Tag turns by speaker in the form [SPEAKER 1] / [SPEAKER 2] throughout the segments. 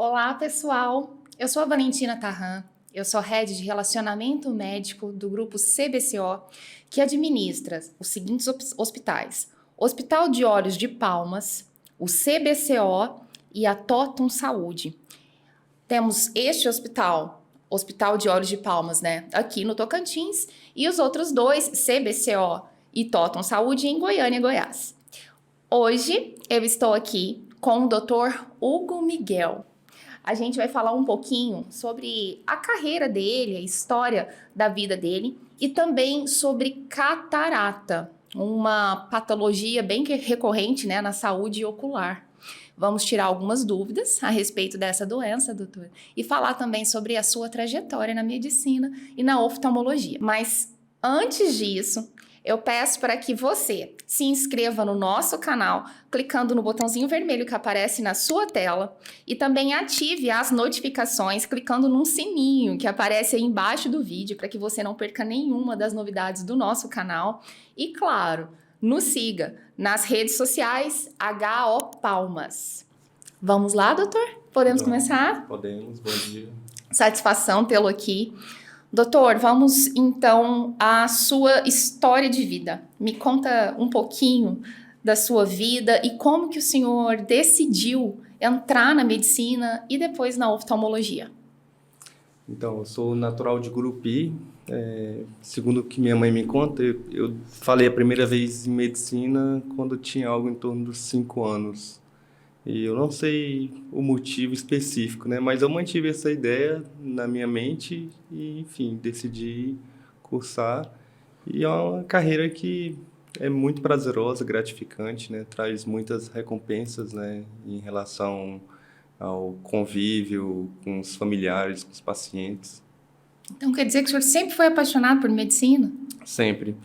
[SPEAKER 1] Olá, pessoal! Eu sou a Valentina Tarran, eu sou Head de Relacionamento Médico do grupo CBCO, que administra os seguintes hospitais: Hospital de Olhos de Palmas, o CBCO e a Totum Saúde. Temos este hospital, Hospital de Olhos de Palmas, né, aqui no Tocantins, e os outros dois, CBCO e Totum Saúde, em Goiânia, Goiás. Hoje eu estou aqui com o Dr. Hugo Miguel. A gente vai falar um pouquinho sobre a carreira dele, a história da vida dele e também sobre catarata, uma patologia bem recorrente, né, na saúde ocular. Vamos tirar algumas dúvidas a respeito dessa doença, doutor, e falar também sobre a sua trajetória na medicina e na oftalmologia. Mas antes disso, eu peço para que você se inscreva no nosso canal, clicando no botãozinho vermelho que aparece na sua tela e também ative as notificações, clicando num sininho que aparece aí embaixo do vídeo para que você não perca nenhuma das novidades do nosso canal. E claro, nos siga nas redes sociais HO Palmas. Vamos lá, doutor? Podemos começar?
[SPEAKER 2] Podemos, bom dia.
[SPEAKER 1] Satisfação tê-lo aqui. Doutor, vamos então à sua história de vida. Me conta um pouquinho da sua vida e como que o senhor decidiu entrar na medicina e depois na oftalmologia.
[SPEAKER 2] Então, eu sou natural de Gurupi. Segundo o que minha mãe me conta, eu falei a primeira vez em medicina quando tinha algo em torno dos 5 anos. E eu não sei o motivo específico, né? Mas eu mantive essa ideia na minha mente e, enfim, decidi cursar. E é uma carreira que é muito prazerosa, gratificante, né? Traz muitas recompensas, né? Em relação ao convívio com os familiares, com os pacientes.
[SPEAKER 1] Então quer dizer que o senhor sempre foi apaixonado por medicina?
[SPEAKER 2] Sempre.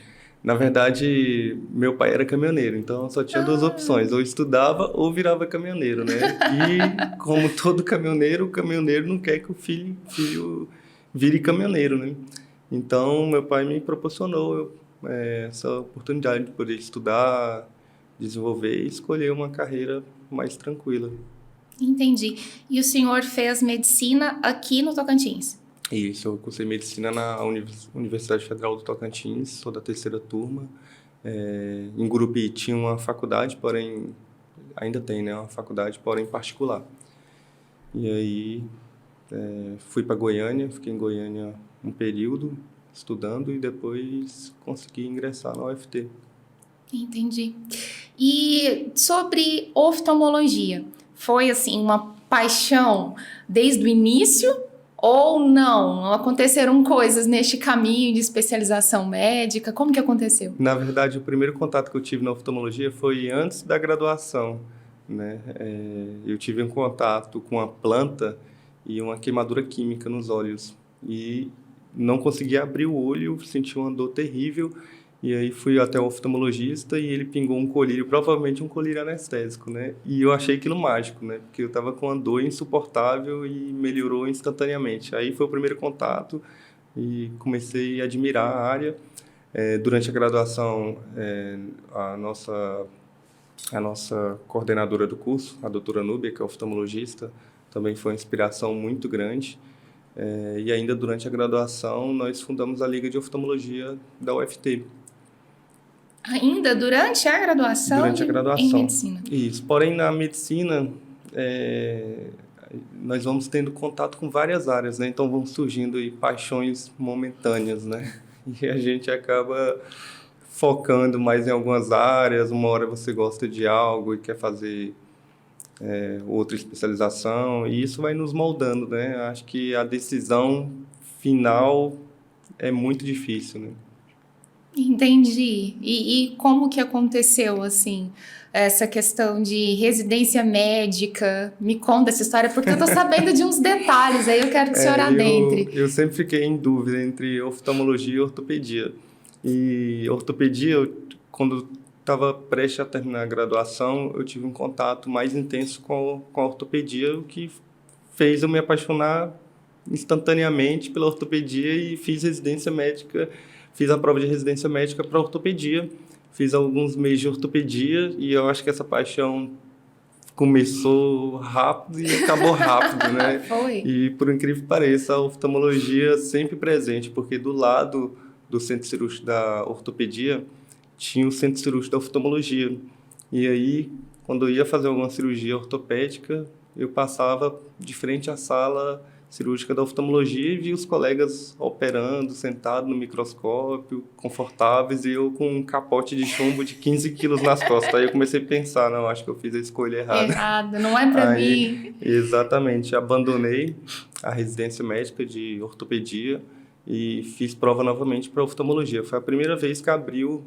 [SPEAKER 2] Na verdade, meu pai era caminhoneiro, então só tinha duas opções, ou estudava ou virava caminhoneiro, né? E como todo caminhoneiro, o caminhoneiro não quer que o filho vire caminhoneiro, né? Então, meu pai me proporcionou essa oportunidade de poder estudar, desenvolver e escolher uma carreira mais tranquila.
[SPEAKER 1] Entendi. E o senhor fez medicina aqui no Tocantins?
[SPEAKER 2] Isso, eu cursei medicina na Universidade Federal do Tocantins, sou da terceira turma. Em Gurupi tinha uma faculdade, porém, ainda tem, né, uma faculdade, porém particular. E aí fui para Goiânia, fiquei em Goiânia um período estudando e depois consegui ingressar na UFT.
[SPEAKER 1] Entendi. E sobre oftalmologia, foi assim uma paixão desde o início ou não? Aconteceram coisas neste caminho de especialização médica? Como que aconteceu?
[SPEAKER 2] Na verdade, o primeiro contato que eu tive na oftalmologia foi antes da graduação, né? Eu tive um contato com a planta e uma queimadura química nos olhos e não conseguia abrir o olho, senti uma dor terrível e aí fui até o oftalmologista e ele pingou um colírio, provavelmente um colírio anestésico, né? E eu achei aquilo mágico, né? Porque eu estava com uma dor insuportável e melhorou instantaneamente. Aí foi o primeiro contato e comecei a admirar a área. Durante a graduação, a nossa coordenadora do curso, a doutora Núbia, que é oftalmologista, também foi uma inspiração muito grande. E ainda durante a graduação, nós fundamos a Liga de Oftalmologia da UFT.
[SPEAKER 1] Ainda durante a graduação
[SPEAKER 2] Durante a
[SPEAKER 1] em
[SPEAKER 2] graduação.
[SPEAKER 1] medicina?
[SPEAKER 2] Isso. Porém, na medicina, nós vamos tendo contato com várias áreas, né? Então vão surgindo aí paixões momentâneas, né? E a gente acaba focando mais em algumas áreas. Uma hora você gosta de algo e quer fazer outra especialização, e isso vai nos moldando, né? Acho que a decisão final é muito difícil, né?
[SPEAKER 1] Entendi. E como que aconteceu, assim, essa questão de residência médica? Me conta essa história, porque eu tô sabendo de uns detalhes, aí eu quero que o senhor adentre.
[SPEAKER 2] Eu sempre fiquei em dúvida entre oftalmologia e ortopedia. E ortopedia, quando estava prestes a terminar a graduação, eu tive um contato mais intenso com a ortopedia, o que fez eu me apaixonar instantaneamente pela ortopedia e fiz residência médica, fiz a prova de residência médica para ortopedia, fiz alguns meses de ortopedia e eu acho que essa paixão começou rápido e acabou rápido, né?
[SPEAKER 1] Foi.
[SPEAKER 2] E, por incrível que pareça, a oftalmologia sempre presente, porque do lado do centro cirúrgico da ortopedia tinha o centro cirúrgico da oftalmologia. E aí, quando eu ia fazer alguma cirurgia ortopédica, eu passava de frente à sala cirúrgica da oftalmologia e via os colegas operando, sentados no microscópio, confortáveis, e eu com um capote de chumbo de 15 quilos nas costas. Aí eu comecei a pensar, não, acho que eu fiz a escolha errada.
[SPEAKER 1] Errado, não é pra mim.
[SPEAKER 2] Exatamente, abandonei a residência médica de ortopedia e fiz prova novamente para oftalmologia. Foi a primeira vez que abriu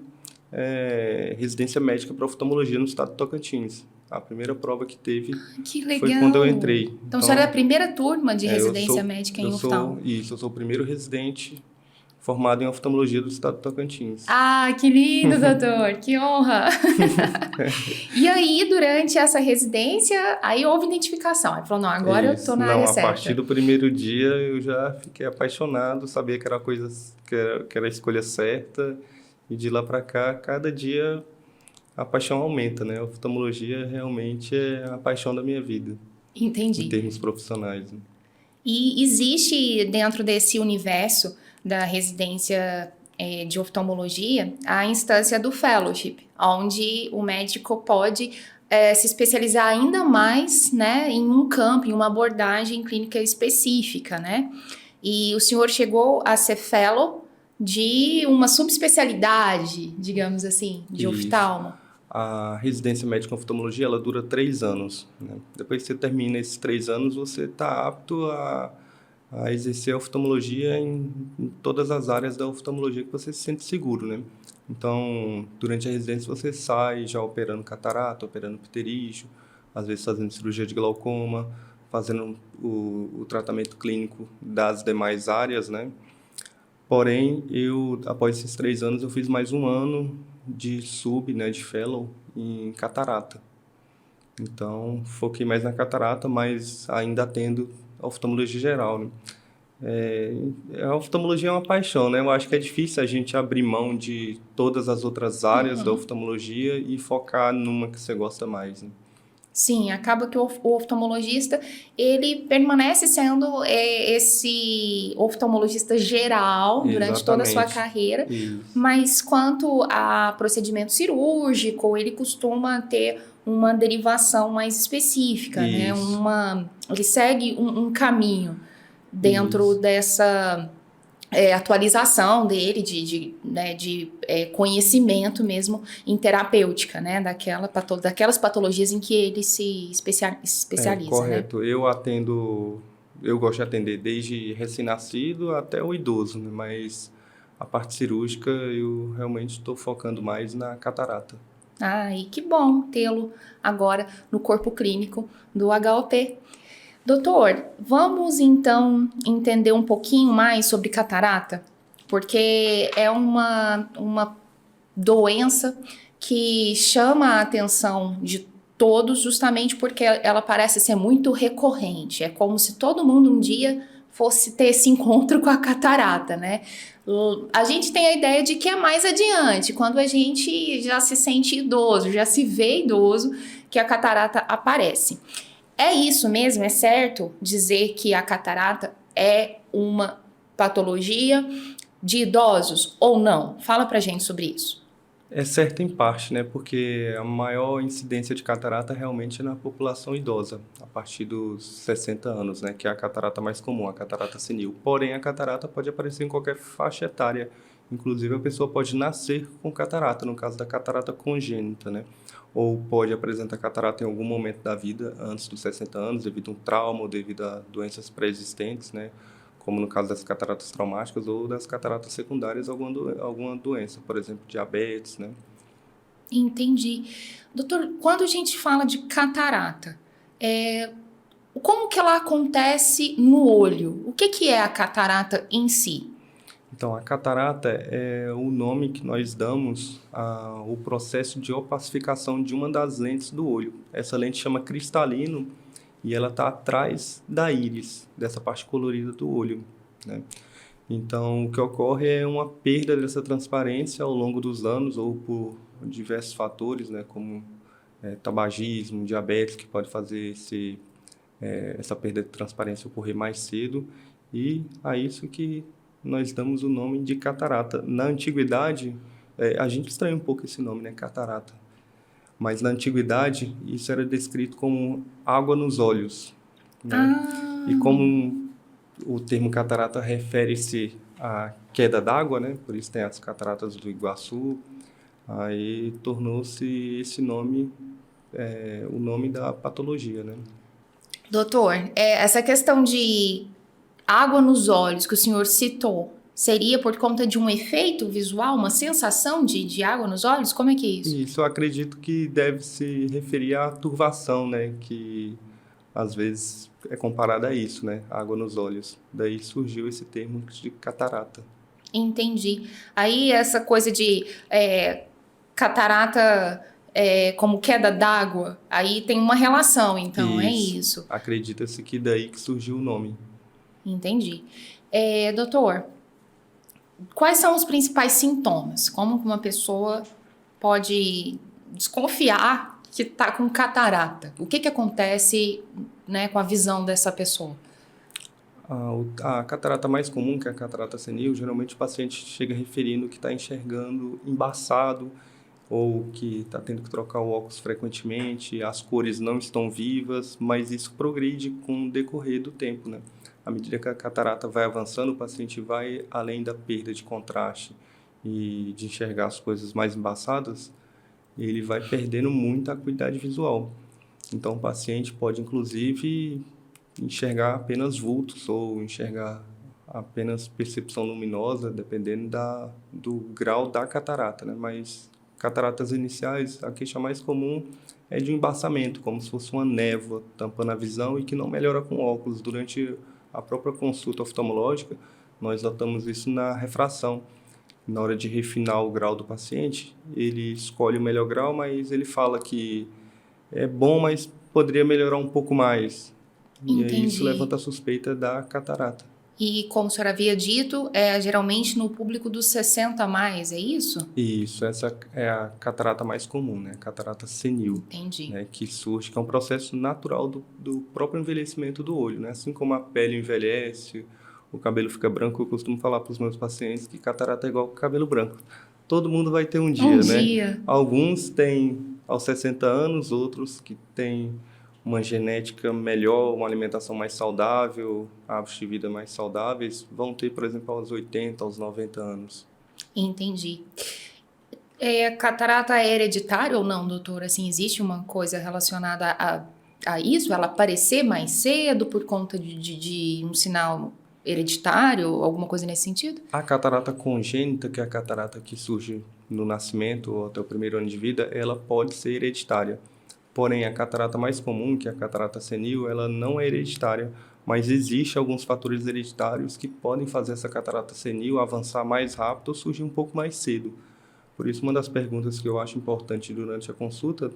[SPEAKER 2] residência médica para oftalmologia no estado de Tocantins. A primeira prova que teve
[SPEAKER 1] Que legal.
[SPEAKER 2] foi quando eu entrei.
[SPEAKER 1] Então, o senhor é a primeira turma de residência médica em oftalmo?
[SPEAKER 2] Isso, eu sou o primeiro residente formado em oftalmologia do estado de Tocantins.
[SPEAKER 1] Ah, que lindo, doutor, que honra! E aí, durante essa residência, aí houve identificação. Aí falou, não, agora eu estou na área certa.
[SPEAKER 2] A partir do primeiro dia eu já fiquei apaixonado, sabia que era que era a escolha certa. E de lá para cá, cada dia a paixão aumenta, né? A oftalmologia realmente é a paixão da minha vida.
[SPEAKER 1] Entendi.
[SPEAKER 2] Em termos profissionais. Né?
[SPEAKER 1] E existe dentro desse universo da residência de oftalmologia a instância do fellowship, onde o médico pode se especializar ainda mais, né, em um campo, em uma abordagem clínica específica, né? E o senhor chegou a ser fellow de uma subespecialidade, digamos assim, de oftalmo.
[SPEAKER 2] A residência médica em oftalmologia, ela dura 3 anos. Né? Depois que você termina esses 3 anos, você está apto a exercer a oftalmologia em todas as áreas da oftalmologia que você se sente seguro, né? Então, durante a residência, você sai já operando catarata, operando pterígio, às vezes fazendo cirurgia de glaucoma, fazendo o tratamento clínico das demais áreas, né? Porém, após esses 3 anos, eu fiz mais um ano de né, de fellow em catarata. Então, foquei mais na catarata, mas ainda atendo a oftalmologia geral, né? A oftalmologia é uma paixão, né? Eu acho que é difícil a gente abrir mão de todas as outras áreas da oftalmologia e focar numa que você gosta mais, né?
[SPEAKER 1] Sim, acaba que o oftalmologista, ele permanece sendo esse oftalmologista geral durante toda a sua carreira, mas quanto a procedimento cirúrgico, ele costuma ter uma derivação mais específica, né? Ele segue um caminho dentro dessa atualização dele de conhecimento mesmo em terapêutica, né? Daquelas patologias em que ele se especializa.
[SPEAKER 2] Correto. Né? Eu gosto de atender desde recém-nascido até o idoso, né? Mas a parte cirúrgica eu realmente estou focando mais na catarata.
[SPEAKER 1] E que bom tê-lo agora no corpo clínico do HOP. Doutor, vamos então entender um pouquinho mais sobre catarata, porque é uma doença que chama a atenção de todos justamente porque ela parece ser muito recorrente. É como se todo mundo um dia fosse ter esse encontro com a catarata, né? A gente tem a ideia de que é mais adiante, quando a gente já se sente idoso, já se vê idoso, que a catarata aparece. É isso mesmo? É certo dizer que a catarata é uma patologia de idosos ou não? Fala pra gente sobre isso.
[SPEAKER 2] É certo em parte, né? Porque a maior incidência de catarata realmente é na população idosa, a partir dos 60 anos, né? Que é a catarata mais comum, a catarata senil. Porém, a catarata pode aparecer em qualquer faixa etária. Inclusive, a pessoa pode nascer com catarata, no caso da catarata congênita, né? Ou pode apresentar catarata em algum momento da vida, antes dos 60 anos, devido a um trauma ou devido a doenças pré-existentes, né? Como no caso das cataratas traumáticas ou das cataratas secundárias, alguma doença, por exemplo, diabetes, né?
[SPEAKER 1] Entendi. Doutor, quando a gente fala de catarata, como que ela acontece no olho? O que é a catarata em si?
[SPEAKER 2] Então, a catarata é o nome que nós damos ao processo de opacificação de uma das lentes do olho. Essa lente chama cristalino e ela está atrás da íris, dessa parte colorida do olho, né? Então, o que ocorre é uma perda dessa transparência ao longo dos anos ou por diversos fatores, né, como tabagismo, diabetes, que pode fazer essa perda de transparência ocorrer mais cedo, e a isso que nós damos o nome de catarata. Na antiguidade, a gente estranha um pouco esse nome, né, catarata, mas na antiguidade isso era descrito como água nos olhos, né? E como o termo catarata refere-se à queda d'água, né? Por isso tem as cataratas do Iguaçu, aí tornou-se esse nome o nome da patologia, né?
[SPEAKER 1] Doutor, essa questão de água nos olhos que o senhor citou, seria por conta de um efeito visual, uma sensação de água nos olhos? Como é que é isso?
[SPEAKER 2] Isso eu acredito que deve se referir à turvação, né? Que às vezes é comparada a isso, né? Água nos olhos. Daí surgiu esse termo de catarata.
[SPEAKER 1] Entendi. Aí essa coisa de catarata como queda d'água, aí tem uma relação, então, é isso.
[SPEAKER 2] Acredita-se que daí que surgiu o nome.
[SPEAKER 1] Entendi. Doutor, quais são os principais sintomas? Como que uma pessoa pode desconfiar que está com catarata? O que acontece, né, com a visão dessa pessoa?
[SPEAKER 2] A catarata mais comum, que é a catarata senil, geralmente o paciente chega referindo que está enxergando embaçado ou que está tendo que trocar o óculos frequentemente, as cores não estão vivas, mas isso progride com o decorrer do tempo, né? À medida que a catarata vai avançando, o paciente vai além da perda de contraste e de enxergar as coisas mais embaçadas, ele vai perdendo muita acuidade visual. Então, o paciente pode, inclusive, enxergar apenas vultos ou enxergar apenas percepção luminosa, dependendo do grau da catarata, né? Mas cataratas iniciais, a queixa mais comum é de um embaçamento, como se fosse uma névoa tampando a visão e que não melhora com óculos. Durante a própria consulta oftalmológica, nós notamos isso na refração. Na hora de refinar o grau do paciente, ele escolhe o melhor grau, mas ele fala que é bom, mas poderia melhorar um pouco mais. E aí isso levanta a suspeita da catarata.
[SPEAKER 1] E como o senhor havia dito, geralmente no público dos 60 a mais, é isso?
[SPEAKER 2] Isso, essa é a catarata mais comum, né? A catarata senil.
[SPEAKER 1] Entendi.
[SPEAKER 2] Né? Que surge, que é um processo natural do próprio envelhecimento do olho, né? Assim como a pele envelhece, o cabelo fica branco, eu costumo falar para os meus pacientes que catarata é igual cabelo branco. Todo mundo vai ter um dia, né? Alguns têm aos 60 anos, outros que têm uma genética melhor, uma alimentação mais saudável, hábitos de vida mais saudáveis, vão ter, por exemplo, aos 80, aos 90 anos.
[SPEAKER 1] Entendi. Catarata é hereditária ou não, doutor? Assim, existe uma coisa relacionada a isso? Ela aparecer mais cedo por conta de um sinal hereditário, alguma coisa nesse sentido?
[SPEAKER 2] A catarata congênita, que é a catarata que surge no nascimento ou até o primeiro ano de vida, ela pode ser hereditária. Porém, a catarata mais comum, que é a catarata senil, ela não é hereditária, mas existe alguns fatores hereditários que podem fazer essa catarata senil avançar mais rápido ou surgir um pouco mais cedo. Por isso, uma das perguntas que eu acho importante durante a consulta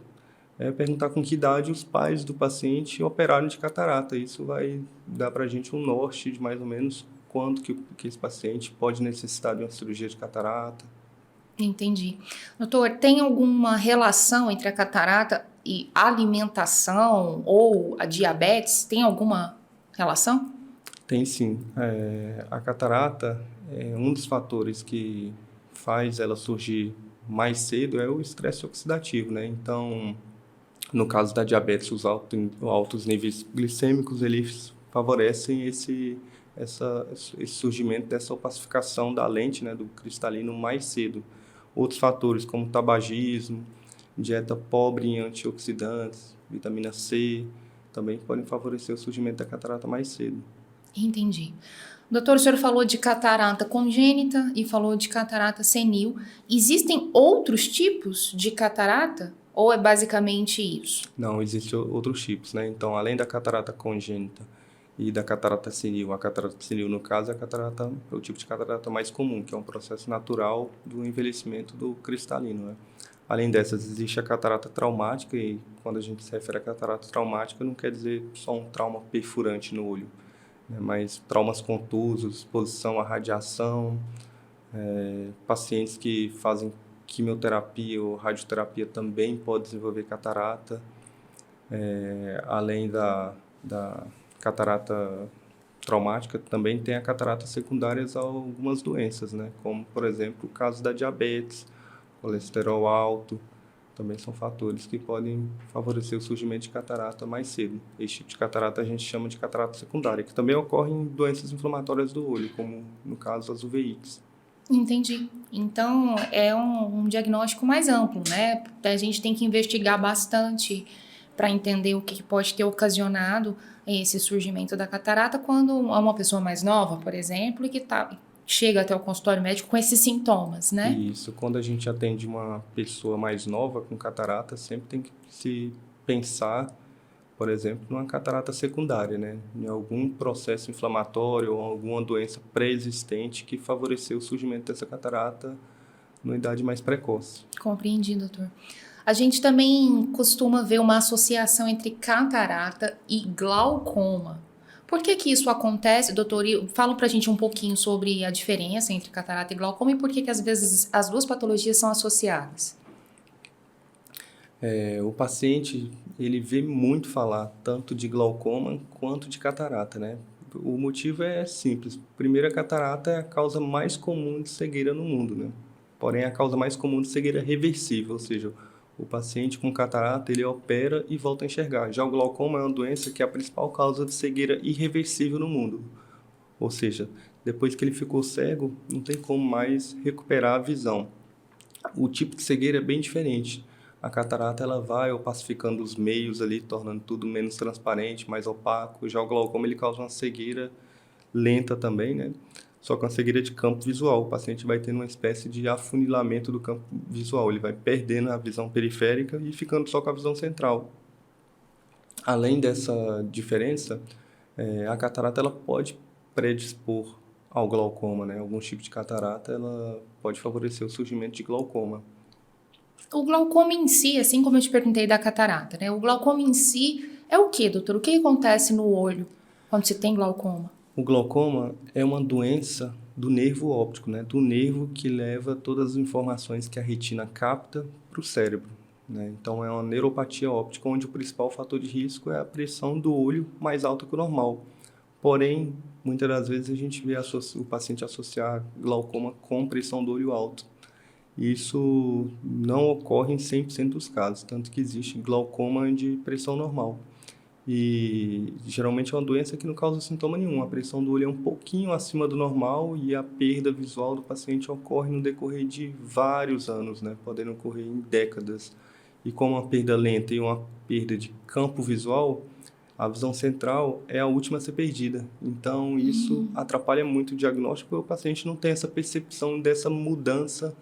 [SPEAKER 2] é perguntar com que idade os pais do paciente operaram de catarata. Isso vai dar para a gente um norte de mais ou menos quanto que esse paciente pode necessitar de uma cirurgia de catarata.
[SPEAKER 1] Entendi. Doutor, tem alguma relação entre a catarata e alimentação ou a diabetes? Tem alguma relação?
[SPEAKER 2] Tem sim. A catarata é um dos fatores que faz ela surgir mais cedo é o estresse oxidativo, né? Então, no caso da diabetes, os altos níveis glicêmicos, eles favorecem esse surgimento dessa opacificação da lente, né, do cristalino mais cedo. Outros fatores como tabagismo, dieta pobre em antioxidantes, vitamina C, também podem favorecer o surgimento da catarata mais cedo.
[SPEAKER 1] Entendi. Doutor, o senhor falou de catarata congênita e falou de catarata senil. Existem outros tipos de catarata ou é basicamente isso?
[SPEAKER 2] Não, existem outros tipos, né? Então, além da catarata congênita e da catarata senil, a catarata senil, no caso, é o tipo de catarata mais comum, que é um processo natural do envelhecimento do cristalino, né? Além dessas, existe a catarata traumática, e quando a gente se refere à catarata traumática, não quer dizer só um trauma perfurante no olho, né? Mas traumas contusos, exposição à radiação, pacientes que quimioterapia ou radioterapia também pode desenvolver catarata, além da catarata traumática, também tem a catarata secundárias a algumas doenças, né? Como, por exemplo, o caso da diabetes, colesterol alto, também são fatores que podem favorecer o surgimento de catarata mais cedo. Esse tipo de catarata a gente chama de catarata secundária, que também ocorre em doenças inflamatórias do olho, como no caso as uveites.
[SPEAKER 1] Entendi. Então, é um diagnóstico mais amplo, né? A gente tem que investigar bastante para entender o que pode ter ocasionado esse surgimento da catarata quando é uma pessoa mais nova, por exemplo, e que chega até o consultório médico com esses sintomas, né?
[SPEAKER 2] E isso, quando a gente atende uma pessoa mais nova com catarata, sempre tem que se pensar, por exemplo, numa catarata secundária, né? Em algum processo inflamatório ou alguma doença pré-existente que favoreceu o surgimento dessa catarata numa idade mais precoce.
[SPEAKER 1] Compreendi, doutor. A gente também costuma ver uma associação entre catarata e glaucoma. Por que que isso acontece, doutor? E fala pra gente um pouquinho sobre a diferença entre catarata e glaucoma e por que que às vezes as duas patologias são associadas.
[SPEAKER 2] O paciente, ele vê muito falar tanto de glaucoma quanto de catarata, né? O motivo é simples. Primeiro, a catarata é a causa mais comum de cegueira no mundo, né? Porém, é a causa mais comum de cegueira reversível, ou seja, o paciente com catarata, ele opera e volta a enxergar. Já o glaucoma é uma doença que é a principal causa de cegueira irreversível no mundo. Ou seja, depois que ele ficou cego, não tem como mais recuperar a visão. O tipo de cegueira é bem diferente. A catarata ela vai opacificando os meios ali, tornando tudo menos transparente, mais opaco. Já o glaucoma ele causa uma cegueira lenta também, né? Só com a cegueira de campo visual. O paciente vai tendo uma espécie de afunilamento do campo visual. Ele vai perdendo a visão periférica e ficando só com a visão central. Além dessa diferença, a catarata ela pode predispor ao glaucoma, né? Alguns tipos de catarata ela pode favorecer o surgimento de glaucoma.
[SPEAKER 1] O glaucoma em si, assim como eu te perguntei da catarata, né? O glaucoma em si é o que, doutor? O que acontece no olho quando se tem glaucoma?
[SPEAKER 2] O glaucoma é uma doença do nervo óptico, né? Do nervo que leva todas as informações que a retina capta para o cérebro, né? Então, é uma neuropatia óptica, onde o principal fator de risco é a pressão do olho mais alta que o normal. Porém, muitas das vezes a gente vê o paciente associar glaucoma com pressão do olho alto. Isso não ocorre em 100% dos casos, tanto que existe glaucoma de pressão normal. E geralmente é uma doença que não causa sintoma nenhum. A pressão do olho é um pouquinho acima do normal e a perda visual do paciente ocorre no decorrer de vários anos, né? Podendo ocorrer em décadas. E como uma perda lenta e uma perda de campo visual, a visão central é a última a ser perdida. Então, isso atrapalha muito o diagnóstico, porque o paciente não tem essa percepção dessa mudança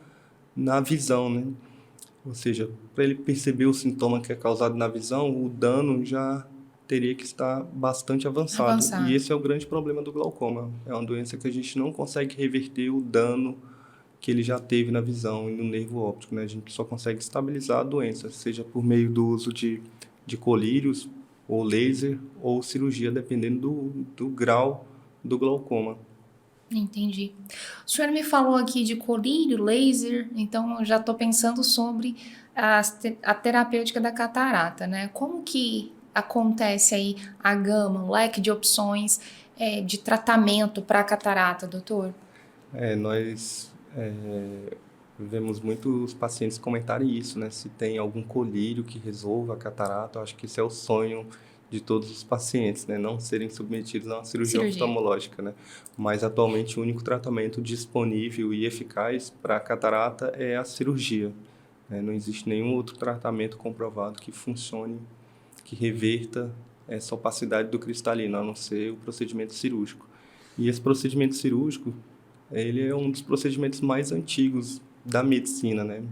[SPEAKER 2] na visão, né? Ou seja, para ele perceber o sintoma que é causado na visão, o dano já teria que estar bastante avançado. E esse é o grande problema do glaucoma. É uma doença que a gente não consegue reverter o dano que ele já teve na visão e no nervo óptico, né? A gente só consegue estabilizar a doença, seja por meio do uso de colírios, ou laser, ou cirurgia, dependendo do grau do glaucoma.
[SPEAKER 1] Entendi. O senhor me falou aqui de colírio, laser, então eu já estou pensando sobre a terapêutica da catarata, né? Como que acontece aí a gama, o leque de opções de tratamento para a catarata, doutor?
[SPEAKER 2] Nós vemos muitos pacientes comentarem isso, né? Se tem algum colírio que resolva a catarata, eu acho que esse é o sonho de todos os pacientes, né? Não serem submetidos a uma cirurgia oftalmológica, né? Mas atualmente o único tratamento disponível e eficaz para a catarata é a cirurgia, né? Não existe nenhum outro tratamento comprovado que funcione, que reverta essa opacidade do cristalino, a não ser o procedimento cirúrgico. E esse procedimento cirúrgico, ele é um dos procedimentos mais antigos da medicina, né?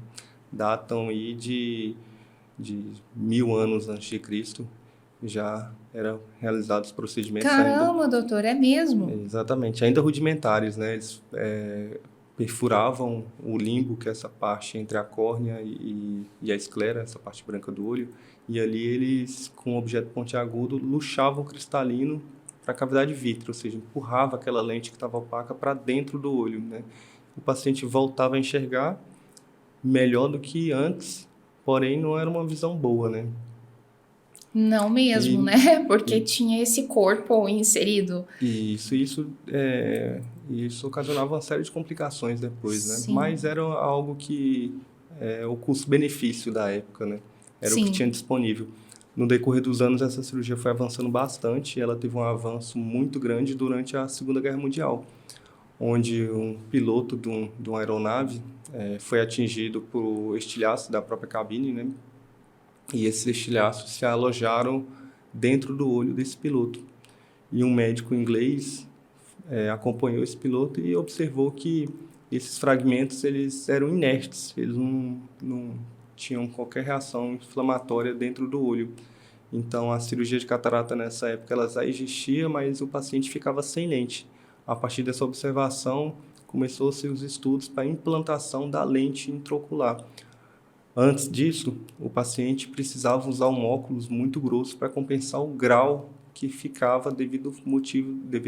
[SPEAKER 2] Datam aí de 1000 anos antes de Cristo, já eram realizados procedimentos
[SPEAKER 1] Caramba, doutor, é mesmo?
[SPEAKER 2] Exatamente, ainda rudimentares, né? Eles perfuravam o limbo, que é essa parte entre a córnea e a esclera, essa parte branca do olho, e ali eles, com um objeto pontiagudo, luxavam o cristalino para a cavidade vítrea, ou seja, empurrava aquela lente que estava opaca para dentro do olho, né? O paciente voltava a enxergar, melhor do que antes, porém não era uma visão boa, né?
[SPEAKER 1] Não mesmo,
[SPEAKER 2] E,
[SPEAKER 1] né? Porque
[SPEAKER 2] e
[SPEAKER 1] tinha esse corpo inserido.
[SPEAKER 2] isso ocasionava uma série de complicações depois, né?
[SPEAKER 1] Sim,
[SPEAKER 2] Mas era algo que o custo-benefício da época, né? Era o que tinha
[SPEAKER 1] sim.
[SPEAKER 2] disponível. No decorrer dos anos, essa cirurgia foi avançando bastante e ela teve um avanço muito grande durante a Segunda Guerra Mundial, onde um piloto de uma aeronave foi atingido por estilhaços da própria cabine, né? E esses estilhaços se alojaram dentro do olho desse piloto. E um médico inglês acompanhou esse piloto e observou que esses fragmentos eles eram inertes, eles não tinham qualquer reação inflamatória dentro do olho. Então, a cirurgia de catarata nessa época ela já existia, mas o paciente ficava sem lente. A partir dessa observação, começou-se os estudos para a implantação da lente intraocular. Antes disso, o paciente precisava usar um óculos muito grosso para compensar o grau que ficava devido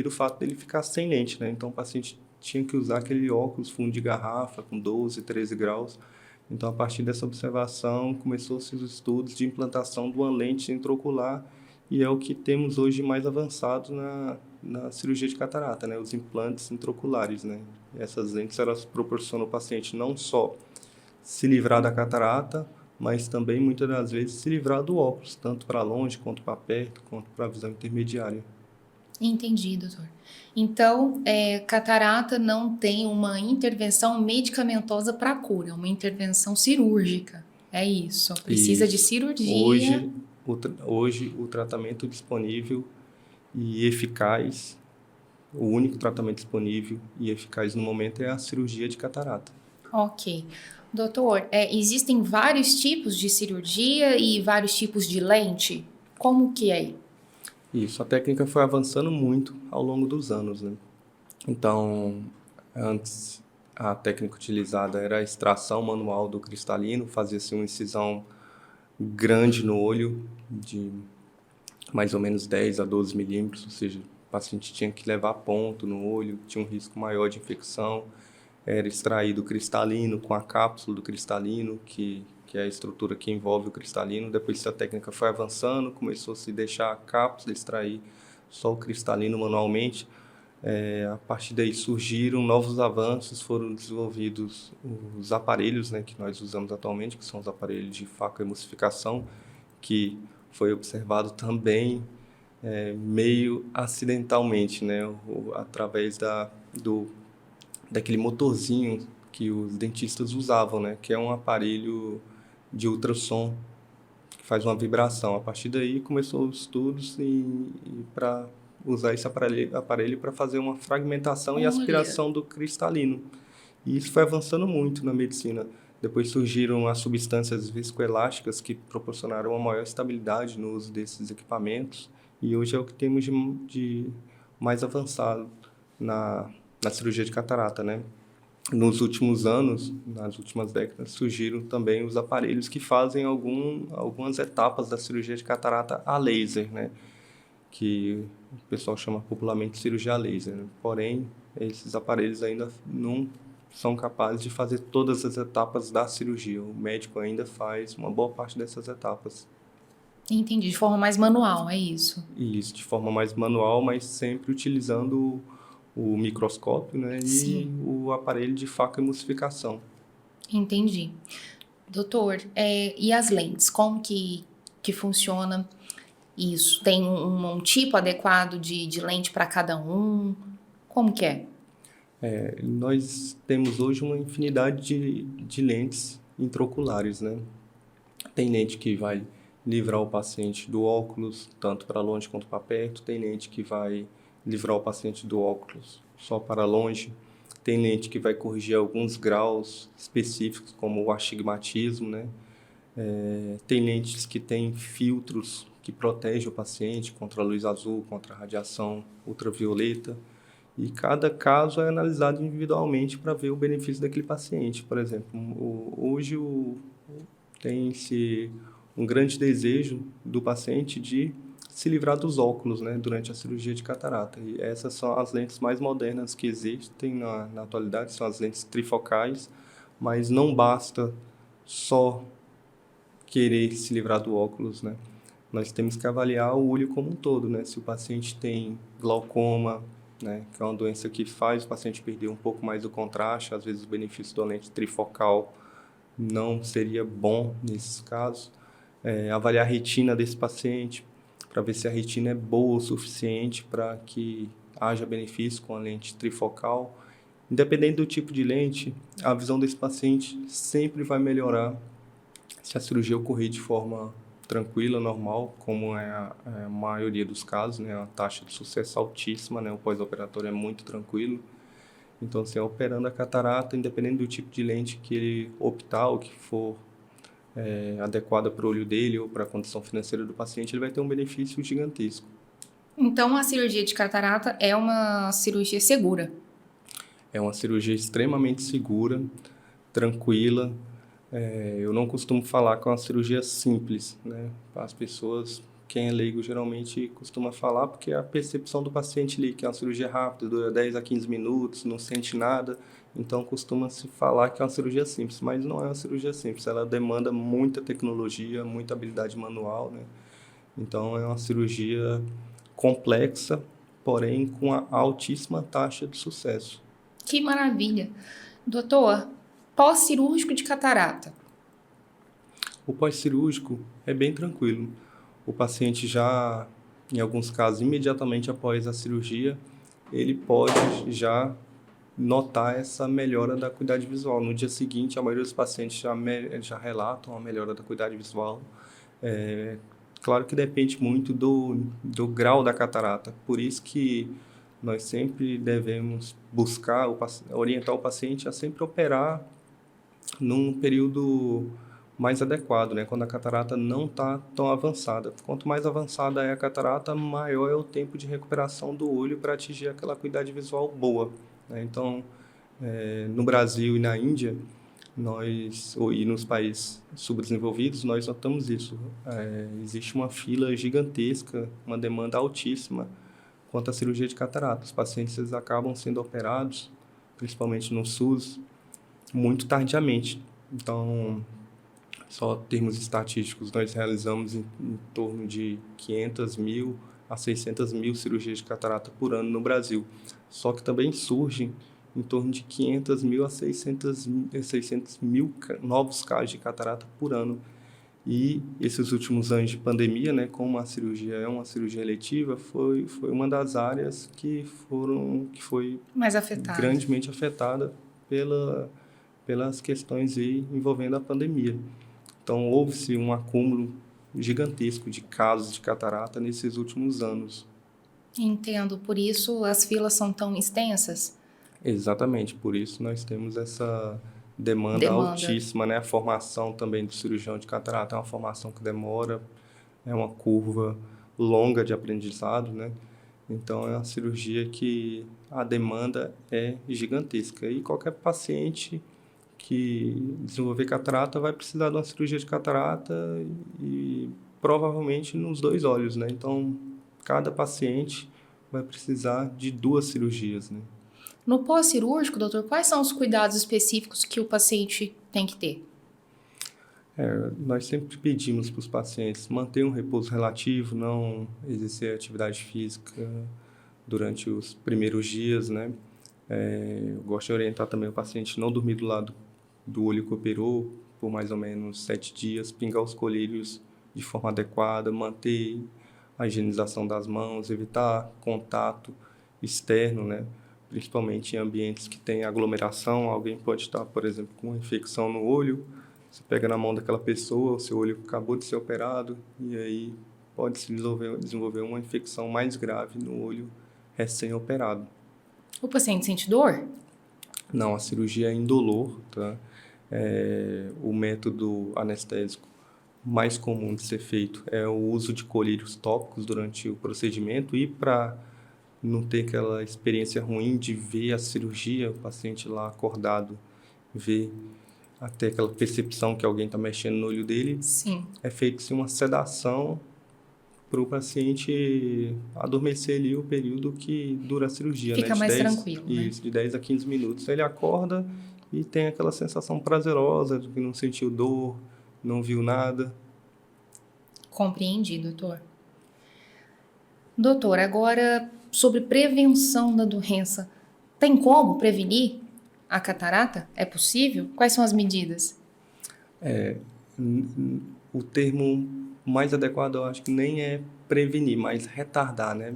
[SPEAKER 2] ao fato dele ficar sem lente, né? Então, o paciente tinha que usar aquele óculos fundo de garrafa com 12, 13 graus. Então, a partir dessa observação, começou-se os estudos de implantação de uma lente intraocular e é o que temos hoje mais avançado na cirurgia de catarata, né? Os implantes intraoculares, né? Essas lentes, elas proporcionam ao paciente não só se livrar da catarata, mas também, muitas das vezes, se livrar do óculos, tanto para longe, quanto para perto, quanto para a visão intermediária.
[SPEAKER 1] Entendi, doutor. Então, catarata não tem uma intervenção medicamentosa para cura, é uma intervenção cirúrgica. É isso. Precisa de
[SPEAKER 2] Isso.
[SPEAKER 1] cirurgia.
[SPEAKER 2] Hoje, o tratamento disponível e eficaz, o único tratamento disponível e eficaz no momento é a cirurgia de catarata.
[SPEAKER 1] Ok. Doutor, existem vários tipos de cirurgia e vários tipos de lente? Como que é?
[SPEAKER 2] Isso, a técnica foi avançando muito ao longo dos anos, né? Então, antes a técnica utilizada era a extração manual do cristalino, fazia-se uma incisão grande no olho, de mais ou menos 10 a 12 milímetros, ou seja, o paciente tinha que levar ponto no olho, tinha um risco maior de infecção. Era extraído o cristalino com a cápsula do cristalino, que é a estrutura que envolve o cristalino. Depois que a técnica foi avançando, começou a se deixar a cápsula, extrair só o cristalino manualmente. A partir daí surgiram novos avanços, foram desenvolvidos os aparelhos, né, que nós usamos atualmente, que são os aparelhos de facoemulsificação, que foi observado também meio acidentalmente, né, através daquele motorzinho que os dentistas usavam, né, que é um aparelho de ultrassom que faz uma vibração. A partir daí começou os estudos para usar esse aparelho para fazer uma fragmentação e
[SPEAKER 1] Olha,
[SPEAKER 2] aspiração do cristalino. E isso foi avançando muito na medicina. Depois surgiram as substâncias viscoelásticas que proporcionaram uma maior estabilidade no uso desses equipamentos e hoje é o que temos de mais avançado na cirurgia de catarata, né? Nos últimos anos, nas últimas décadas, surgiram também os aparelhos que fazem algumas etapas da cirurgia de catarata a laser, né? Que o pessoal chama popularmente de cirurgia a laser, né? Porém, esses aparelhos ainda não são capazes de fazer todas as etapas da cirurgia. O médico ainda faz uma boa parte dessas etapas.
[SPEAKER 1] entendi. De forma mais manual, é isso.
[SPEAKER 2] E isso de forma mais manual, mas sempre utilizando o microscópio, né, e
[SPEAKER 1] Sim,
[SPEAKER 2] o aparelho de facoemulsificação.
[SPEAKER 1] entendi. Doutor, e as lentes? Como que funciona isso? Tem um tipo adequado de lente para cada um? Como que é?
[SPEAKER 2] Nós temos hoje uma infinidade de lentes intraoculares, né? Tem lente que vai livrar o paciente do óculos, tanto para longe quanto para perto. Tem lente que vai livrar o paciente do óculos só para longe. Tem lente que vai corrigir alguns graus específicos, como o astigmatismo, né? Tem lentes que têm filtros que protegem o paciente contra a luz azul, contra a radiação ultravioleta. E cada caso é analisado individualmente para ver o benefício daquele paciente. Por exemplo, hoje tem-se um grande desejo do paciente de se livrar dos óculos, né, durante a cirurgia de catarata. E essas são as lentes mais modernas que existem na atualidade, são as lentes trifocais, mas não basta só querer se livrar do óculos, né? Nós temos que avaliar o olho como um todo, né? Se o paciente tem glaucoma, né, que é uma doença que faz o paciente perder um pouco mais do contraste, às vezes o benefício da lente trifocal não seria bom nesses casos. Avaliar a retina desse paciente, para ver se a retina é boa o suficiente para que haja benefício com a lente trifocal. Independente do tipo de lente, a visão desse paciente sempre vai melhorar se a cirurgia ocorrer de forma tranquila, normal, como é a maioria dos casos, né? A taxa de sucesso altíssima, né? O pós-operatório é muito tranquilo. Então, assim, operando a catarata, independente do tipo de lente que ele optar, ou que for adequada para o olho dele ou para a condição financeira do paciente, ele vai ter um benefício gigantesco.
[SPEAKER 1] Então, a cirurgia de catarata é uma cirurgia segura?
[SPEAKER 2] É uma cirurgia extremamente segura, tranquila. Eu não costumo falar que é uma cirurgia simples, né? As pessoas, quem é leigo, geralmente costuma falar porque é a percepção do paciente ali, que é uma cirurgia rápida, dura 10 a 15 minutos, não sente nada. Então, costuma-se falar que é uma cirurgia simples, mas não é uma cirurgia simples. Ela demanda muita tecnologia, muita habilidade manual, né? Então, é uma cirurgia complexa, porém com a altíssima taxa de sucesso.
[SPEAKER 1] Que maravilha! Doutor, pós-cirúrgico de catarata.
[SPEAKER 2] O pós-cirúrgico é bem tranquilo. O paciente já, em alguns casos, imediatamente após a cirurgia, ele pode já notar essa melhora da acuidade visual. No dia seguinte, a maioria dos pacientes já relatam a melhora da acuidade visual. Claro que depende muito do grau da catarata. Por isso que nós sempre devemos buscar, orientar o paciente a sempre operar num período mais adequado, né? Quando a catarata não está tão avançada. Quanto mais avançada é a catarata, maior é o tempo de recuperação do olho para atingir aquela acuidade visual boa, né? Então, no Brasil e na Índia, e nos países subdesenvolvidos, nós notamos isso. Existe uma fila gigantesca, uma demanda altíssima quanto à cirurgia de catarata. Os pacientes eles acabam sendo operados, principalmente no SUS, muito tardiamente. Então, só termos estatísticos, nós realizamos em torno de 500 mil a 600 mil cirurgias de catarata por ano no Brasil. Só que também surgem em torno de 500 mil a 600 mil novos casos de catarata por ano. E esses últimos anos de pandemia, né, como a cirurgia é uma cirurgia eletiva, foi uma das áreas que foi
[SPEAKER 1] Mais afetada.
[SPEAKER 2] grandemente afetada pelas questões aí envolvendo a pandemia. Então, houve-se um acúmulo gigantesco de casos de catarata nesses últimos anos.
[SPEAKER 1] Entendo, por isso as filas são tão extensas?
[SPEAKER 2] Exatamente, por isso nós temos essa demanda altíssima, né? A formação também do cirurgião de catarata é uma formação que demora, é uma curva longa de aprendizado, né? Então, é uma cirurgia que a demanda é gigantesca. E qualquer paciente que desenvolver catarata vai precisar de uma cirurgia de catarata e provavelmente nos dois olhos, né? Então, cada paciente vai precisar de 2 cirurgias, né?
[SPEAKER 1] No pós-cirúrgico, doutor, quais são os cuidados específicos que o paciente tem que ter?
[SPEAKER 2] Nós sempre pedimos para os pacientes manter um repouso relativo, não exercer atividade física durante os primeiros dias, né? Eu gosto de orientar também o paciente não dormir do lado do olho que operou por mais ou menos 7 dias, pingar os colírios de forma adequada, manter a higienização das mãos, evitar contato externo, né? Principalmente em ambientes que tem aglomeração. Alguém pode estar, por exemplo, com uma infecção no olho, você pega na mão daquela pessoa, o seu olho acabou de ser operado, e aí pode se desenvolver uma infecção mais grave no olho recém-operado.
[SPEAKER 1] O paciente sente dor?
[SPEAKER 2] Não, a cirurgia é indolor, tá? O método anestésico mais comum de ser feito é o uso de colírios tópicos durante o procedimento, e para não ter aquela experiência ruim de ver a cirurgia, o paciente lá acordado, ver até aquela percepção que alguém está mexendo no olho dele.
[SPEAKER 1] Sim.
[SPEAKER 2] É feito-se uma sedação para o paciente adormecer ali o período que dura a cirurgia.
[SPEAKER 1] Fica
[SPEAKER 2] né?
[SPEAKER 1] mais tranquilo, né?
[SPEAKER 2] Isso, de 10 a 15 minutos. Ele acorda e tem aquela sensação prazerosa de que não sentiu dor, não viu nada.
[SPEAKER 1] Compreendi, doutor. Doutor, agora sobre prevenção da doença. Tem como prevenir a catarata? É possível? Quais são as medidas?
[SPEAKER 2] O termo mais adequado eu acho que nem é prevenir, mas retardar, né?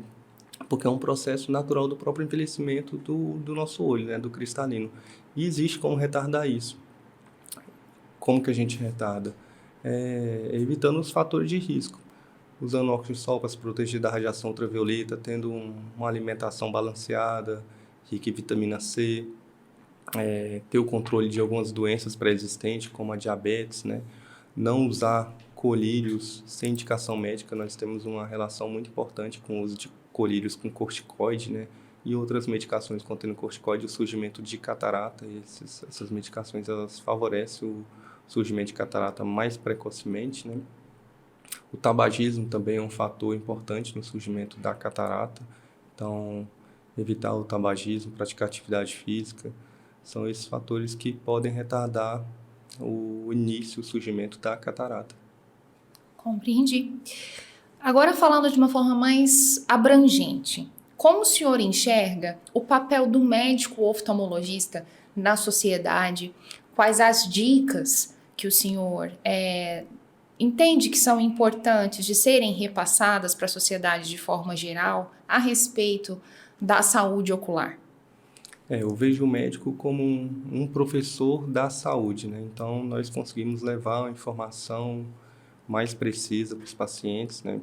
[SPEAKER 2] Porque é um processo natural do próprio envelhecimento do nosso olho, né? Do cristalino. E existe como retardar isso. Como que a gente retarda? Evitando os fatores de risco. Usando óculos de sol para se proteger da radiação ultravioleta, tendo uma alimentação balanceada, rica em vitamina C, ter o controle de algumas doenças pré-existentes, como a diabetes, né? Não usar colírios sem indicação médica. Nós temos uma relação muito importante com o uso de colírios com corticoide, né? E outras medicações contendo corticoide, o surgimento de catarata. E essas medicações elas favorecem o surgimento de catarata mais precocemente, né? O tabagismo também é um fator importante no surgimento da catarata. Então, evitar o tabagismo, praticar atividade física, são esses fatores que podem retardar o início, o surgimento da catarata.
[SPEAKER 1] Compreendi. Agora falando de uma forma mais abrangente, como o senhor enxerga o papel do médico oftalmologista na sociedade? Quais as dicas que o senhor entende que são importantes de serem repassadas para a sociedade de forma geral a respeito da saúde ocular?
[SPEAKER 2] Eu vejo o médico como um professor da saúde, né? Então, nós conseguimos levar uma informação mais precisa para os pacientes, né?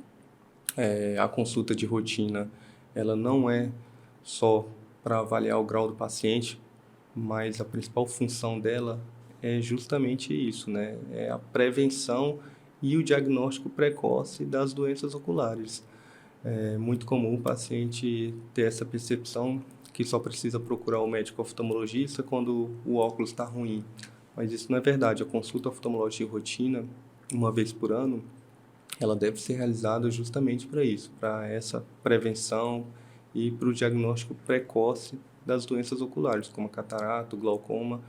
[SPEAKER 2] A consulta de rotina, ela não é só para avaliar o grau do paciente, mas a principal função dela é justamente isso, né? É a prevenção e o diagnóstico precoce das doenças oculares. É muito comum o paciente ter essa percepção que só precisa procurar o médico oftalmologista quando o óculos está ruim. Mas isso não é verdade. A consulta oftalmológica de rotina, uma vez por ano, ela deve ser realizada justamente para isso, para essa prevenção e para o diagnóstico precoce das doenças oculares, como a catarata, o glaucoma.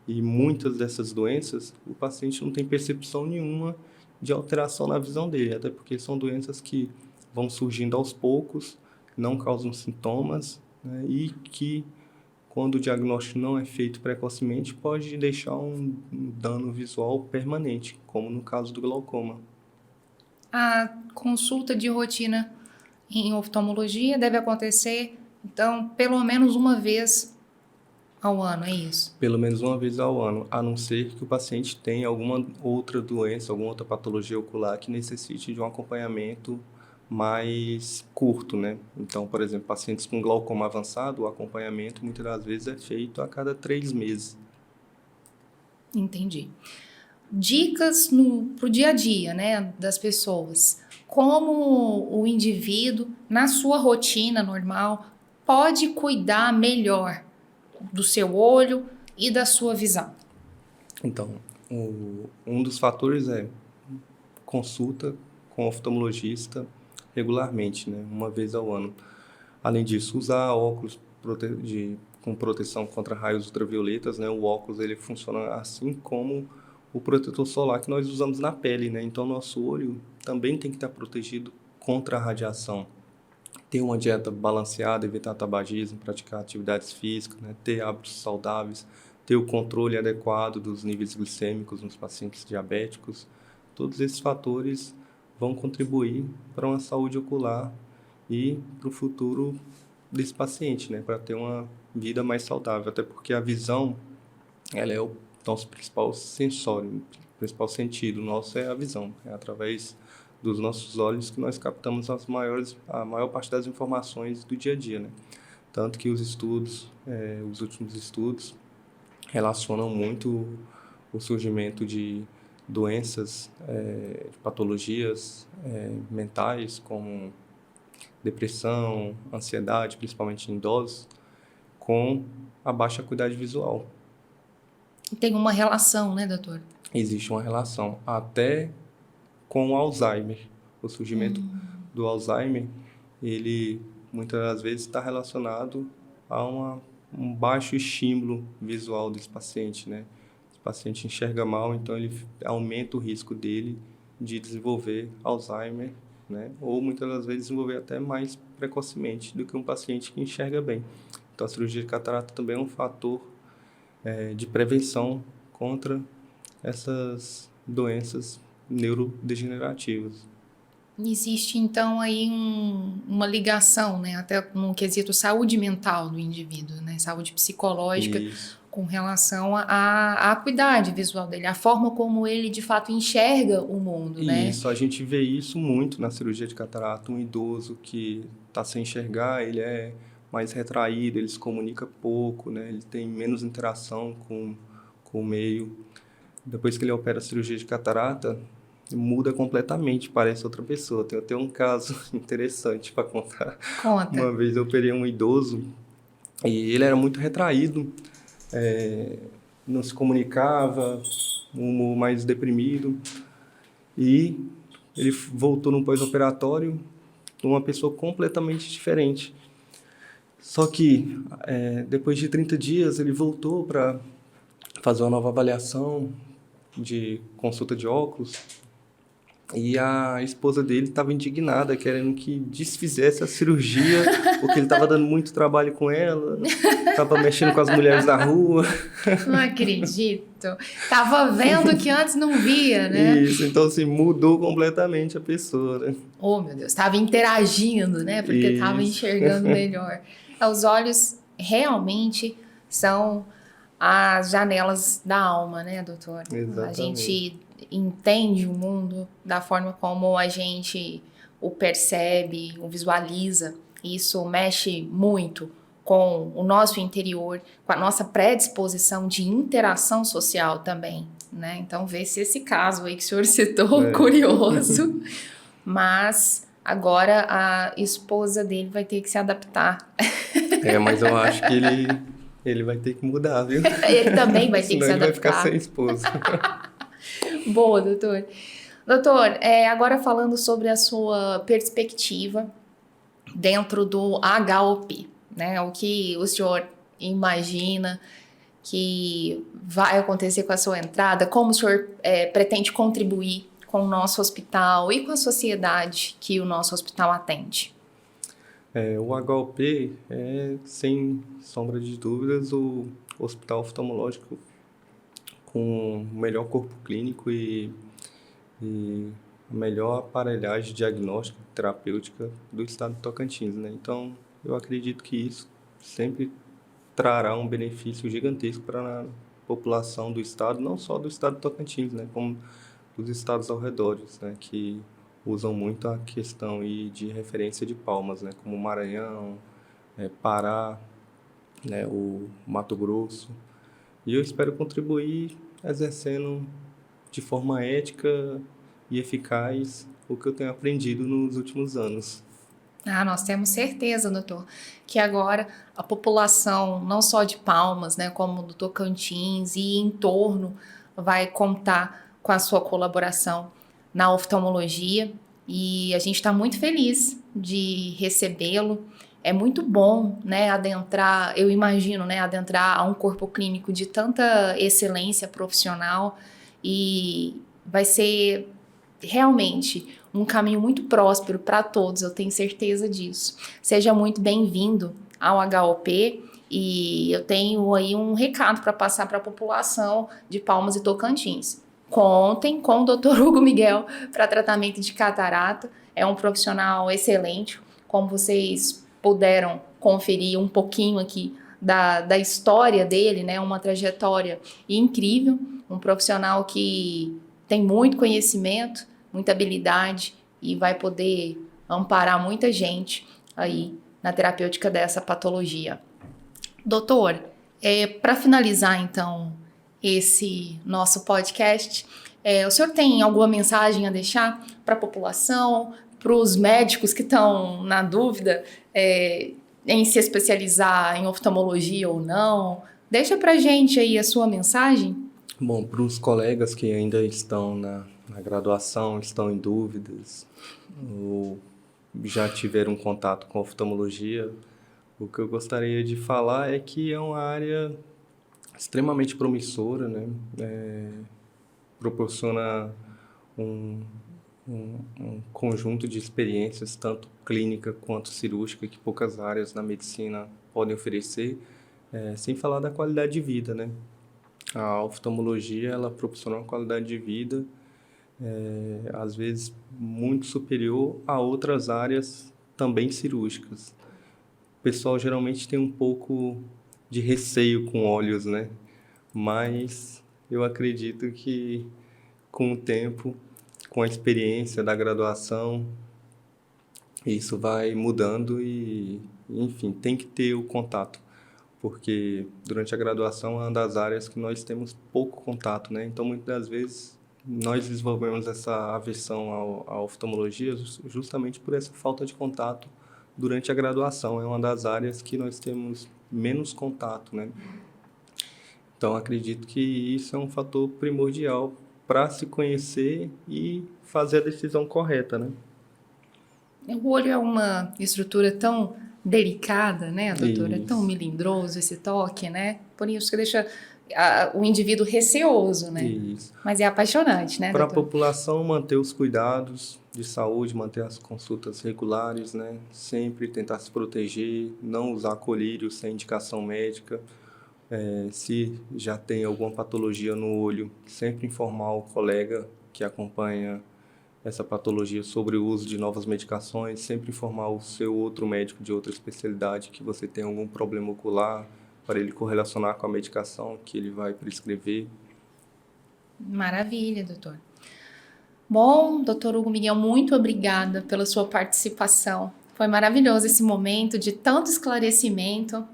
[SPEAKER 2] E muitas dessas doenças, o paciente não tem percepção nenhuma de alteração na visão dele, até porque são doenças que vão surgindo aos poucos, não causam sintomas, né, e que, quando o diagnóstico não é feito precocemente, pode deixar um dano visual permanente, como no caso do glaucoma.
[SPEAKER 1] A consulta de rotina em oftalmologia deve acontecer, então, pelo menos uma vez ao ano, é isso?
[SPEAKER 2] Pelo menos uma vez ao ano, a não ser que o paciente tenha alguma outra doença, alguma outra patologia ocular que necessite de um acompanhamento mais curto, né? Então, por exemplo, pacientes com glaucoma avançado, o acompanhamento muitas das vezes é feito a cada 3 meses.
[SPEAKER 1] Entendi. Dicas pro dia a dia, né, das pessoas. Como o indivíduo, na sua rotina normal, pode cuidar melhor do seu olho e da sua visão?
[SPEAKER 2] Então, um dos fatores é consulta com o oftalmologista regularmente, né, uma vez ao ano. Além disso, usar óculos com proteção contra raios ultravioletas, né? O óculos ele funciona assim como o protetor solar que nós usamos na pele, né? Então, nosso olho também tem que estar protegido contra a radiação. Ter uma dieta balanceada, evitar tabagismo, praticar atividades físicas, né? Ter hábitos saudáveis, ter o controle adequado dos níveis glicêmicos nos pacientes diabéticos. Todos esses fatores vão contribuir para uma saúde ocular e para o futuro desse paciente, né, para ter uma vida mais saudável, até porque a visão, ela é o nosso principal sensório, o principal sentido nosso é a visão, é através dos nossos olhos que nós captamos a maior parte das informações do dia a dia, né? Tanto que os últimos estudos relacionam muito o surgimento de doenças, de patologias mentais, como depressão, ansiedade, principalmente em idosos, com a baixa acuidade visual.
[SPEAKER 1] Tem uma relação, né, doutor?
[SPEAKER 2] Existe uma relação até com o Alzheimer. O surgimento do Alzheimer, ele muitas das vezes está relacionado a uma um baixo estímulo visual desse paciente, né? Esse paciente enxerga mal, então ele aumenta o risco dele de desenvolver Alzheimer, né? Ou muitas das vezes desenvolver até mais precocemente do que um paciente que enxerga bem. Então a cirurgia de catarata também é um fator de prevenção contra essas doenças neurodegenerativas.
[SPEAKER 1] Existe, então, aí uma ligação, né, até no quesito saúde mental do indivíduo, né, saúde psicológica,
[SPEAKER 2] Isso.
[SPEAKER 1] com relação à acuidade visual dele, a forma como ele, de fato, enxerga o mundo, né?
[SPEAKER 2] Isso, a gente vê isso muito na cirurgia de catarata. Um idoso que está sem enxergar, ele é mais retraído, ele se comunica pouco, né? Ele tem menos interação com o meio. Depois que ele opera a cirurgia de catarata, muda completamente, parece outra pessoa. Tem até um caso interessante para contar.
[SPEAKER 1] Conta.
[SPEAKER 2] Uma vez eu operei um idoso e ele era muito retraído, não se comunicava, um humor mais deprimido. E ele voltou no pós-operatório uma pessoa completamente diferente. Só que depois de 30 dias ele voltou para fazer uma nova avaliação de consulta de óculos e a esposa dele estava indignada, querendo que desfizesse a cirurgia, porque ele estava dando muito trabalho com ela, estava mexendo com as mulheres da rua.
[SPEAKER 1] Não acredito. Tava vendo que antes não via, né?
[SPEAKER 2] Isso, então assim, mudou completamente a pessoa, né?
[SPEAKER 1] Oh, meu Deus, tava interagindo, né? Porque tava
[SPEAKER 2] Isso.
[SPEAKER 1] enxergando melhor. Os olhos realmente são as janelas da alma, né, doutor?
[SPEAKER 2] Exatamente.
[SPEAKER 1] A gente entende o mundo da forma como a gente o percebe, o visualiza. Isso mexe muito com o nosso interior, com a nossa predisposição de interação social também, né? Então, vê-se esse caso aí que o senhor citou, curioso. Mas agora a esposa dele vai ter que se adaptar.
[SPEAKER 2] Mas eu acho que ele vai ter que mudar, viu?
[SPEAKER 1] Ele também vai ter que
[SPEAKER 2] Senão
[SPEAKER 1] se
[SPEAKER 2] ele vai ficar
[SPEAKER 1] adaptar.
[SPEAKER 2] sem esposa.
[SPEAKER 1] Boa, doutor. Doutor, agora falando sobre a sua perspectiva dentro do HOP, né? O que o senhor imagina que vai acontecer com a sua entrada, como o senhor pretende contribuir com o nosso hospital e com a sociedade que o nosso hospital atende?
[SPEAKER 2] O HOP é, sem sombra de dúvidas, o hospital oftalmológico com o melhor corpo clínico e a melhor aparelhagem diagnóstica e terapêutica do estado de Tocantins, né? Então, eu acredito que isso sempre trará um benefício gigantesco para a população do estado, não só do estado de Tocantins, né? Como dos estados ao redor, né? Que usam muito a questão de referência de Palmas, né? Como Maranhão, Pará, né? O Mato Grosso. E eu espero contribuir exercendo de forma ética e eficaz o que eu tenho aprendido nos últimos anos.
[SPEAKER 1] Nós temos certeza, doutor, que agora a população, não só de Palmas, né, como do Tocantins e em torno, vai contar com a sua colaboração na oftalmologia e a gente está muito feliz de recebê-lo. É muito bom, né, adentrar, eu imagino, né, adentrar a um corpo clínico de tanta excelência profissional e vai ser realmente um caminho muito próspero para todos, eu tenho certeza disso. Seja muito bem-vindo ao HOP e eu tenho aí um recado para passar para a população de Palmas e Tocantins. Contem com o Dr. Hugo Miguel para tratamento de catarata, é um profissional excelente, como vocês puderam conferir um pouquinho aqui da história dele, né? Uma trajetória incrível, um profissional que tem muito conhecimento, muita habilidade e vai poder amparar muita gente aí na terapêutica dessa patologia. Doutor, para finalizar então esse nosso podcast, o senhor tem alguma mensagem a deixar para a população, para os médicos que estão na dúvida em se especializar em oftalmologia ou não? Deixa para a gente aí a sua mensagem.
[SPEAKER 2] Bom, para os colegas que ainda estão na graduação, estão em dúvidas, ou já tiveram contato com oftalmologia, O que eu gostaria de falar é que é uma área extremamente promissora, né? Proporciona um, um conjunto de experiências, tanto clínica quanto cirúrgica, que poucas áreas na medicina podem oferecer, sem falar da qualidade de vida, né? A oftalmologia, ela proporciona uma qualidade de vida, às vezes, muito superior a outras áreas também cirúrgicas. O pessoal geralmente tem um pouco de receio com olhos, né? Mas eu acredito que com o tempo, com a experiência da graduação, isso vai mudando e, enfim, tem que ter o contato, porque durante a graduação é uma das áreas que nós temos pouco contato, né? Então, muitas das vezes, nós desenvolvemos essa aversão à oftalmologia justamente por essa falta de contato durante a graduação. É uma das áreas que nós temos menos contato, né? Então, acredito que isso é um fator primordial para se conhecer e fazer a decisão correta, né?
[SPEAKER 1] O olho é uma estrutura tão delicada, né, doutora? É tão
[SPEAKER 2] Isso,
[SPEAKER 1] melindroso esse toque, né? Por isso que deixa o indivíduo receoso, né?
[SPEAKER 2] isso.
[SPEAKER 1] Mas é apaixonante, né,
[SPEAKER 2] Para a
[SPEAKER 1] doutor?
[SPEAKER 2] população manter os cuidados de saúde, manter as consultas regulares, né? Sempre tentar se proteger, não usar colírio sem indicação médica. Se já tem alguma patologia no olho, sempre informar o colega que acompanha essa patologia sobre o uso de novas medicações, sempre informar o seu outro médico de outra especialidade que você tem algum problema ocular, para ele correlacionar com a medicação que ele vai prescrever.
[SPEAKER 1] Maravilha, doutor. Bom, doutor Hugo Miguel, muito obrigada pela sua participação. Foi maravilhoso esse momento de tanto esclarecimento.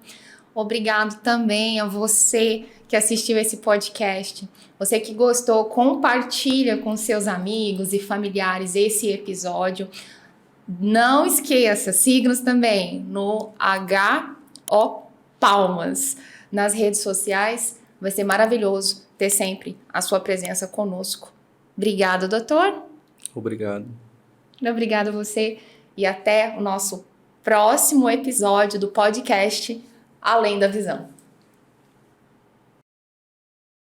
[SPEAKER 1] Obrigado também a você que assistiu esse podcast. Você que gostou, compartilha com seus amigos e familiares esse episódio. Não esqueça, siga-nos também no HO Palmas nas redes sociais. Vai ser maravilhoso ter sempre a sua presença conosco. Obrigado, doutor.
[SPEAKER 2] Obrigado.
[SPEAKER 1] Obrigado a você e até o nosso próximo episódio do podcast Além da Visão.